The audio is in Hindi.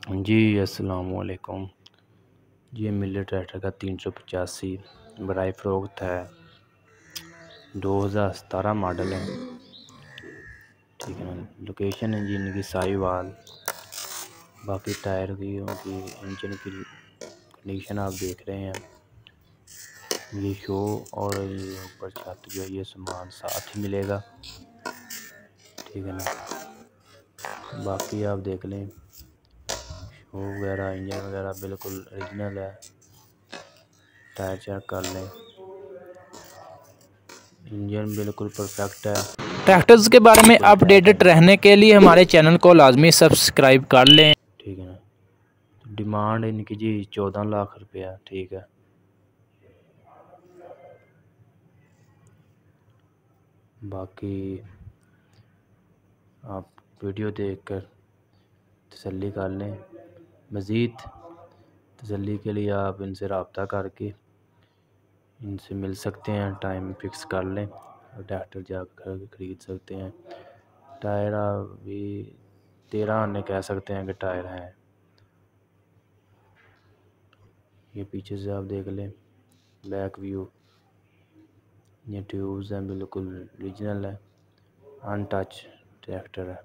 जी अस्सलाम वालेकुम। ये मिलर ट्रैक्टर का 385 बराए फ़रोख्त है। 2017 मॉडल है। ठीक है ना। लोकेशन इंजन की साहिवाल। बाकी टायर की उनकी इंजन की कंडीशन आप देख रहे हैं। ये शो और ये ऊपर छत जो है ये सामान साथ ही मिलेगा। ठीक है ना। बाकी आप देख लें शो वगैरह इंजन वगैरह बिल्कुल ओरिजिनल है। टायर चेक कर लें, इंजन बिल्कुल परफेक्ट है। ट्रैक्टर्स के बारे में अपडेटेड रहने के लिए हमारे चैनल को लाजमी सब्सक्राइब कर लें। ठीक है ना। तो डिमांड इनकी जी 14 लाख रुपया। ठीक है। बाकी आप वीडियो देखकर तसल्ली कर लें। मज़ीद तसल्ली के लिए आप इनसे रब्ता करके इनसे मिल सकते हैं, टाइम फिक्स कर लें और ट्रैक्टर जाकर ख़रीद सकते हैं। टायर अभी 13 आने कह सकते हैं कि टायर हैं। ये पीछे से आप देख लें, बैक व्यू। ये ट्यूब्स हैं बिल्कुल ओरिजिनल है, अनटच ट्रैक्टर है।